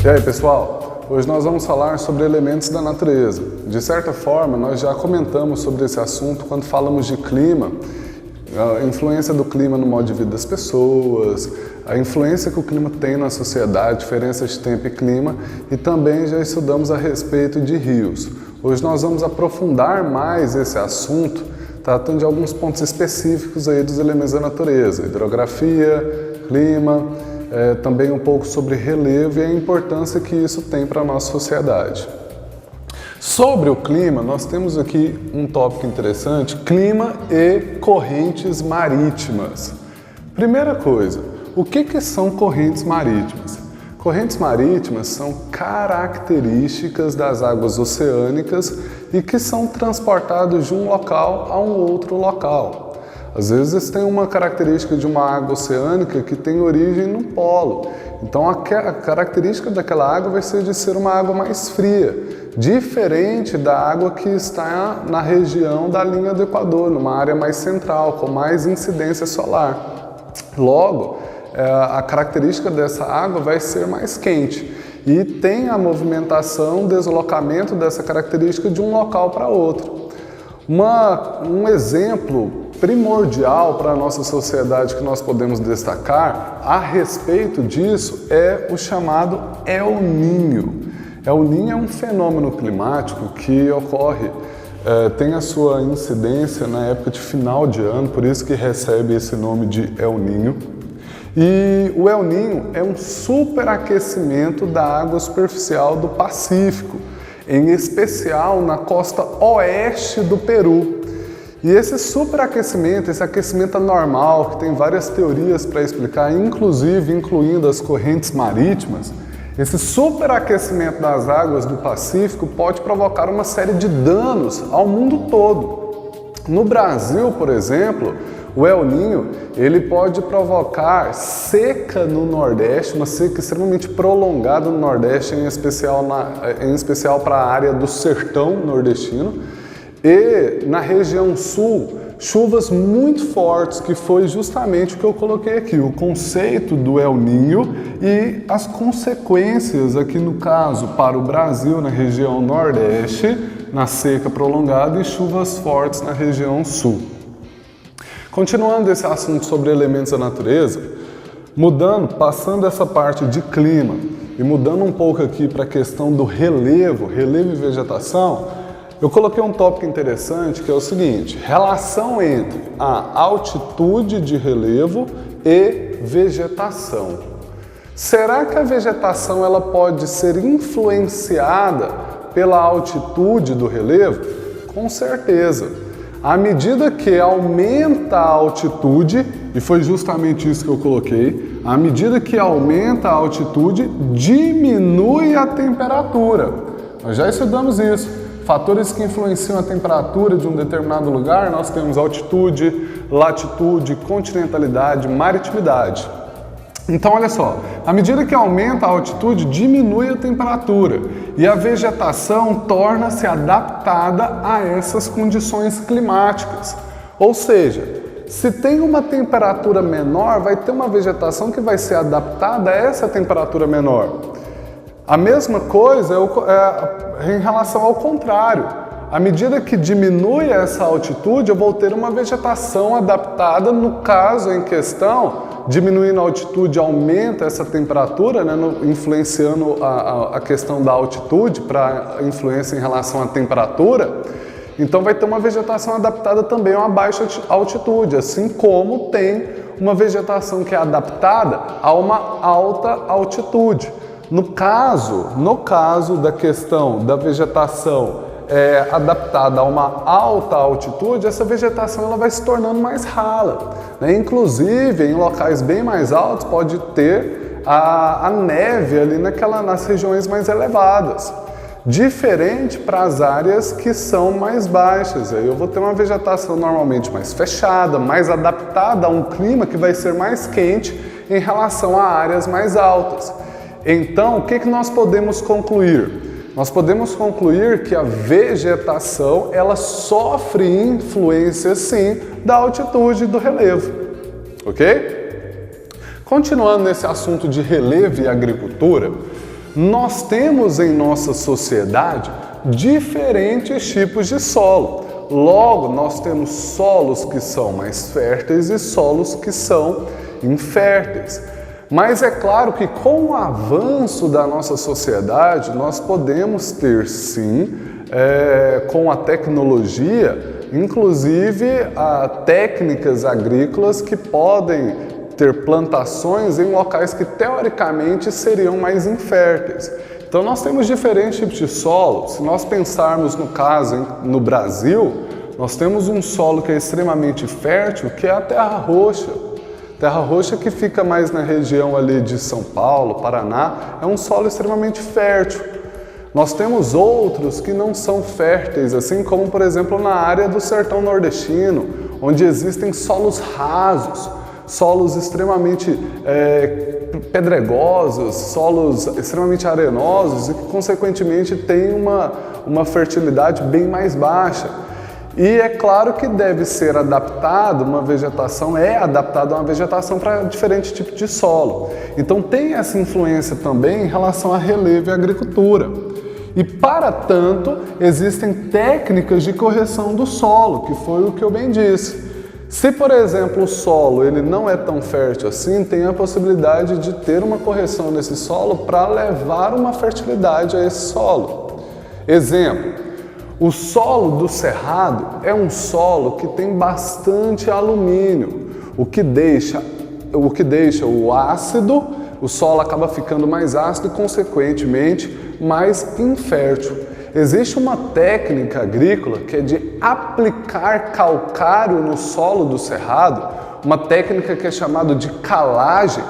E aí, pessoal? Hoje nós vamos falar sobre elementos da natureza. De certa forma, nós já comentamos sobre esse assunto quando falamos de clima, a influência do clima no modo de vida das pessoas, a influência que o clima tem na sociedade, diferenças de tempo e clima, e também já estudamos a respeito de rios. Hoje nós vamos aprofundar mais esse assunto, tratando de alguns pontos específicos aí dos elementos da natureza, hidrografia, clima, também um pouco sobre relevo e a importância que isso tem para a nossa sociedade. Sobre o clima, nós temos aqui um tópico interessante, clima e correntes marítimas. Primeira coisa, o que são correntes marítimas? Correntes marítimas são características das águas oceânicas e que são transportadas de um local a um outro local. Às vezes tem uma característica de uma água oceânica que tem origem no polo. Então a característica daquela água vai ser de ser uma água mais fria, diferente da água que está na região da linha do Equador, numa área mais central, com mais incidência solar. Logo, a característica dessa água vai ser mais quente e tem a movimentação, deslocamento dessa característica de um local para outro. Um exemplo primordial para a nossa sociedade que nós podemos destacar a respeito disso é o chamado El Niño. El Niño é um fenômeno climático que ocorre, tem a sua incidência na época de final de ano, por isso que recebe esse nome de El Niño. E o El Niño é um superaquecimento da água superficial do Pacífico, em especial na costa oeste do Peru. E esse superaquecimento, esse aquecimento anormal, que tem várias teorias para explicar, inclusive incluindo as correntes marítimas, esse superaquecimento das águas do Pacífico pode provocar uma série de danos ao mundo todo. No Brasil, por exemplo, o El Niño, ele pode provocar seca no Nordeste, uma seca extremamente prolongada no Nordeste, em especial para a área do sertão nordestino, e na região sul, chuvas muito fortes, que foi justamente o que eu coloquei aqui, o conceito do El Niño e as consequências aqui no caso para o Brasil, na região nordeste, na seca prolongada e chuvas fortes na região sul. Continuando esse assunto sobre elementos da natureza, passando essa parte de clima e mudando um pouco aqui para a questão do relevo e vegetação, eu coloquei um tópico interessante que é o seguinte, relação entre a altitude de relevo e vegetação. Será que a vegetação ela pode ser influenciada pela altitude do relevo? Com certeza. À medida que aumenta a altitude, e foi justamente isso que eu coloquei, à medida que aumenta a altitude, diminui a temperatura. Nós já estudamos isso. Fatores que influenciam a temperatura de um determinado lugar, nós temos altitude, latitude, continentalidade, maritimidade. Então, olha só, à medida que aumenta a altitude, diminui a temperatura e a vegetação torna-se adaptada a essas condições climáticas. Ou seja, se tem uma temperatura menor, vai ter uma vegetação que vai ser adaptada a essa temperatura menor. A mesma coisa em relação ao contrário. À medida que diminui essa altitude, eu vou ter uma vegetação adaptada, no caso em questão, diminuindo a altitude, aumenta essa temperatura, né, influenciando a questão da altitude para influência em relação à temperatura. Então vai ter uma vegetação adaptada também a uma baixa altitude, assim como tem uma vegetação que é adaptada a uma alta altitude. No caso da questão da vegetação adaptada a uma alta altitude, essa vegetação ela vai se tornando mais rala, né? Inclusive, em locais bem mais altos, pode ter a neve ali nas regiões mais elevadas. Diferente para as áreas que são mais baixas. Aí eu vou ter uma vegetação normalmente mais fechada, mais adaptada a um clima que vai ser mais quente em relação a áreas mais altas. Então, o que nós podemos concluir? Nós podemos concluir que a vegetação ela sofre influência, sim, da altitude e do relevo, ok? Continuando nesse assunto de relevo e agricultura, nós temos em nossa sociedade diferentes tipos de solo. Logo, nós temos solos que são mais férteis e solos que são inférteis. Mas é claro que com o avanço da nossa sociedade, nós podemos ter sim, com a tecnologia, inclusive técnicas agrícolas que podem ter plantações em locais que teoricamente seriam mais inférteis. Então nós temos diferentes tipos de solo. Se nós pensarmos no caso no Brasil, nós temos um solo que é extremamente fértil, que é a terra roxa. Terra roxa que fica mais na região ali de São Paulo, Paraná, é um solo extremamente fértil. Nós temos outros que não são férteis, assim como, por exemplo, na área do sertão nordestino, onde existem solos rasos, solos extremamente pedregosos, solos extremamente arenosos e que, consequentemente, têm uma fertilidade bem mais baixa. E é claro que deve ser adaptado, adaptada uma vegetação para diferentes tipos de solo. Então tem essa influência também em relação a relevo e agricultura. E para tanto, existem técnicas de correção do solo, que foi o que eu bem disse. Se, por exemplo, o solo ele não é tão fértil assim, tem a possibilidade de ter uma correção nesse solo para levar uma fertilidade a esse solo. Exemplo. O solo do cerrado é um solo que tem bastante alumínio, o que deixa o ácido, o solo acaba ficando mais ácido e, consequentemente, mais infértil. Existe uma técnica agrícola que é de aplicar calcário no solo do cerrado, uma técnica que é chamada de calagem,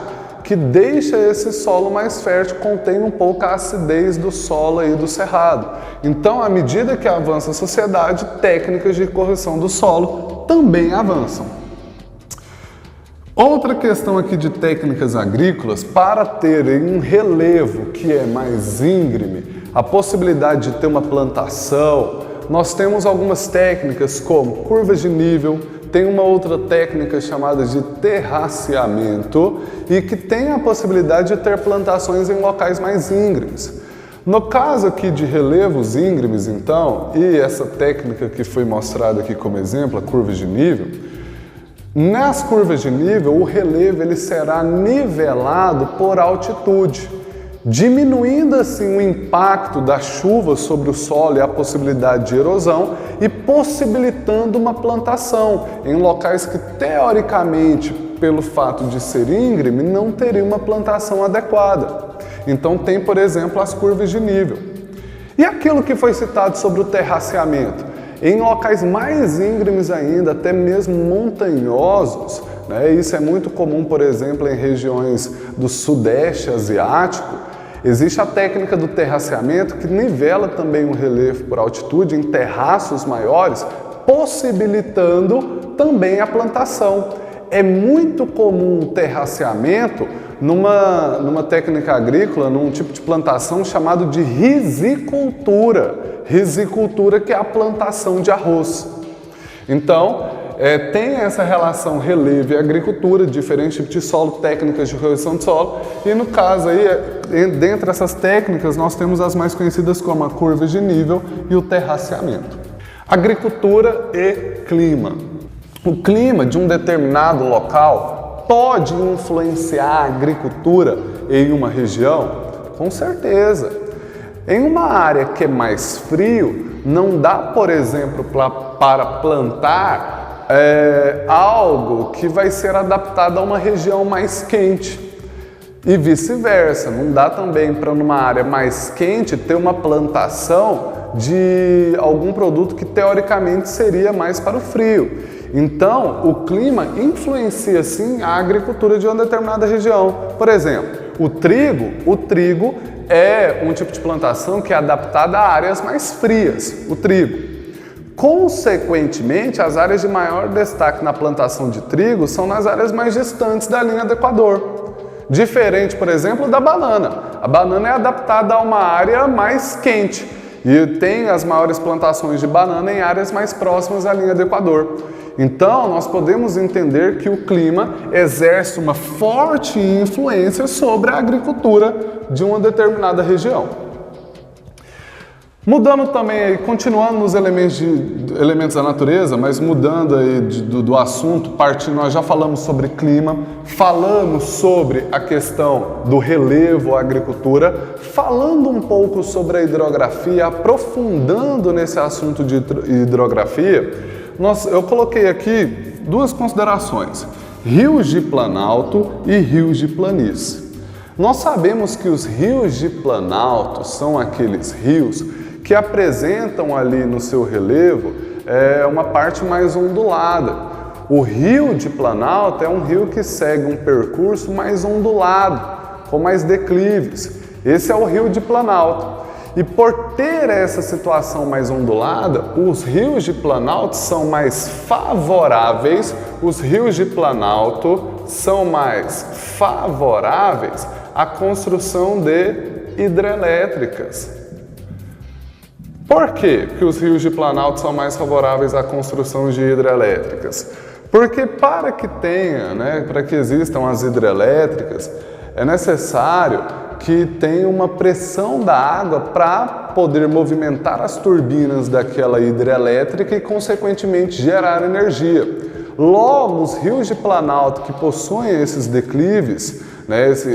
que deixa esse solo mais fértil, contém um pouco a acidez do solo aí do cerrado. Então, à medida que avança a sociedade, técnicas de correção do solo também avançam. Outra questão aqui de técnicas agrícolas, para terem um relevo que é mais íngreme, a possibilidade de ter uma plantação, nós temos algumas técnicas como curvas de nível, tem uma outra técnica chamada de terraceamento e que tem a possibilidade de ter plantações em locais mais íngremes. No caso aqui de relevos íngremes, então, e essa técnica que foi mostrada aqui como exemplo, a curva de nível, nas curvas de nível o relevo ele será nivelado por altitude, diminuindo assim o impacto da chuva sobre o solo e a possibilidade de erosão e possibilitando uma plantação em locais que teoricamente, pelo fato de ser íngreme, não teria uma plantação adequada. Então tem, por exemplo, as curvas de nível. E aquilo que foi citado sobre o terraceamento? Em locais mais íngremes ainda, até mesmo montanhosos, né? Isso é muito comum, por exemplo, em regiões do sudeste asiático. Existe a técnica do terraceamento que nivela também o relevo por altitude em terraços maiores, possibilitando também a plantação. É muito comum o terraceamento numa técnica agrícola, num tipo de plantação chamado de risicultura. Risicultura que é a plantação de arroz. Então, tem essa relação relevo e agricultura, diferentes tipos de solo, técnicas de correção de solo. E no caso aí, dentre essas técnicas, nós temos as mais conhecidas como a curva de nível e o terraceamento. Agricultura e clima. O clima de um determinado local pode influenciar a agricultura em uma região? Com certeza. Em uma área que é mais frio, não dá, por exemplo, para plantar algo que vai ser adaptado a uma região mais quente. E vice-versa, não dá também para numa área mais quente ter uma plantação de algum produto que teoricamente seria mais para o frio. Então, o clima influencia sim a agricultura de uma determinada região. Por exemplo, o trigo é um tipo de plantação que é adaptada a áreas mais frias, o trigo. Consequentemente, as áreas de maior destaque na plantação de trigo são nas áreas mais distantes da linha do Equador. Diferente, por exemplo, da banana. A banana é adaptada a uma área mais quente e tem as maiores plantações de banana em áreas mais próximas à linha do Equador. Então, nós podemos entender que o clima exerce uma forte influência sobre a agricultura de uma determinada região. Mudando também, continuando nos elementos da natureza, mas mudando aí do assunto, nós já falamos sobre clima, falamos sobre a questão do relevo à agricultura, falando um pouco sobre a hidrografia, aprofundando nesse assunto de hidrografia, eu coloquei aqui duas considerações: rios de planalto e rios de planície. Nós sabemos que os rios de planalto são aqueles rios que apresentam ali no seu relevo uma parte mais ondulada. O rio de planalto é um rio que segue um percurso mais ondulado, com mais declives. Esse é o rio de planalto. E por ter essa situação mais ondulada, os rios de planalto são mais favoráveis, à construção de hidrelétricas. Por quê que os rios de planalto são mais favoráveis à construção de hidrelétricas? Porque para que existam as hidrelétricas, é necessário que tenha uma pressão da água para poder movimentar as turbinas daquela hidrelétrica e, consequentemente, gerar energia. Logo, os rios de planalto que possuem esses declives,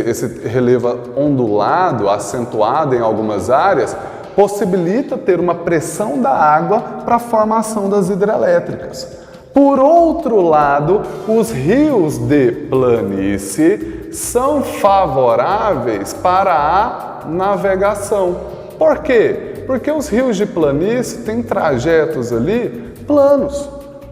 esse relevo ondulado, acentuado em algumas áreas, possibilita ter uma pressão da água para a formação das hidrelétricas. Por outro lado, os rios de planície são favoráveis para a navegação. Por quê? Porque os rios de planície têm trajetos ali planos,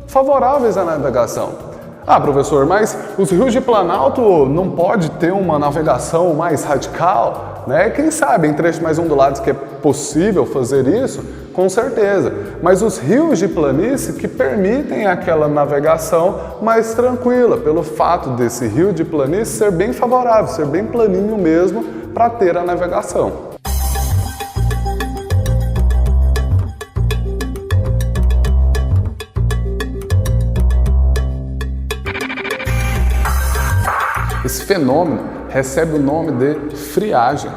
favoráveis à navegação. Ah, professor, mas os rios de planalto não pode ter uma navegação mais radical, né? Quem sabe em trechos mais ondulados que é possível fazer isso? Com certeza. Mas os rios de planície que permitem aquela navegação mais tranquila, pelo fato desse rio de planície ser bem favorável, ser bem planinho mesmo para ter a navegação. Esse fenômeno recebe o nome de friagem.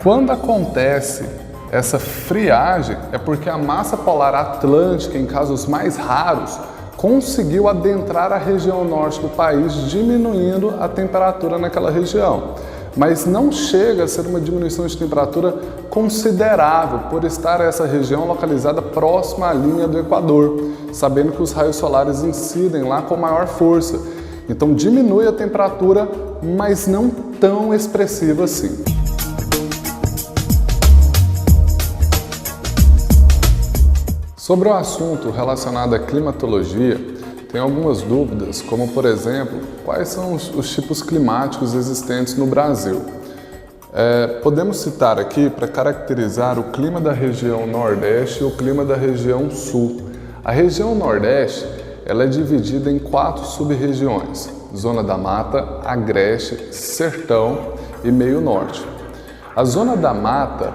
Quando acontece essa friagem, é porque a massa polar atlântica, em casos mais raros, conseguiu adentrar a região norte do país, diminuindo a temperatura naquela região. Mas não chega a ser uma diminuição de temperatura considerável, por estar essa região localizada próxima à linha do Equador, sabendo que os raios solares incidem lá com maior força. Então diminui a temperatura, mas não tão expressiva assim. Sobre o assunto relacionado à climatologia, tem algumas dúvidas, como por exemplo, quais são os tipos climáticos existentes no Brasil. Podemos citar aqui para caracterizar o clima da região Nordeste e o clima da região Sul. A região Nordeste ela é dividida em 4 sub-regiões: Zona da Mata, Agreste, Sertão e Meio Norte. A Zona da Mata,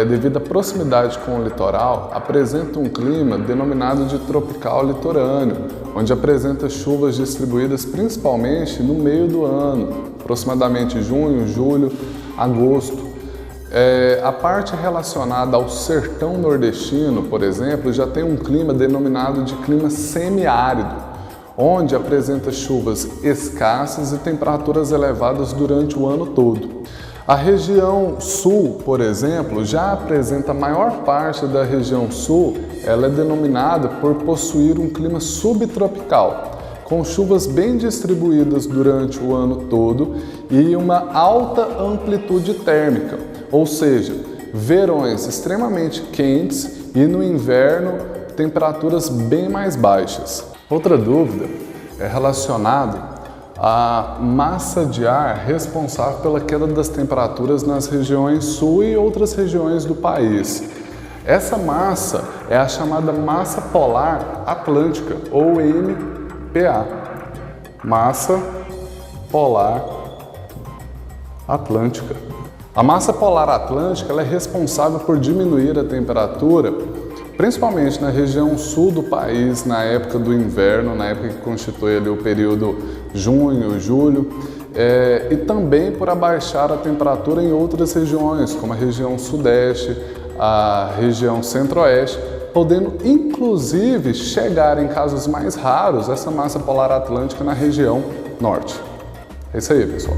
devido à proximidade com o litoral, apresenta um clima denominado de tropical litorâneo, onde apresenta chuvas distribuídas principalmente no meio do ano, aproximadamente junho, julho, agosto. A parte relacionada ao sertão nordestino, por exemplo, já tem um clima denominado de clima semiárido, onde apresenta chuvas escassas e temperaturas elevadas durante o ano todo. A região sul, por exemplo, já apresenta a maior parte da região sul, ela é denominada por possuir um clima subtropical, com chuvas bem distribuídas durante o ano todo e uma alta amplitude térmica, ou seja, verões extremamente quentes e no inverno temperaturas bem mais baixas. Outra dúvida é relacionada à massa de ar responsável pela queda das temperaturas nas regiões sul e outras regiões do país. Essa massa é a chamada massa polar atlântica, ou MPA. Massa polar atlântica. A massa polar atlântica ela é responsável por diminuir a temperatura, principalmente na região sul do país, na época do inverno, na época que constitui ali o período junho, julho, e também por abaixar a temperatura em outras regiões, como a região sudeste, a região centro-oeste, podendo inclusive chegar em casos mais raros essa massa polar atlântica na região norte. É isso aí, pessoal.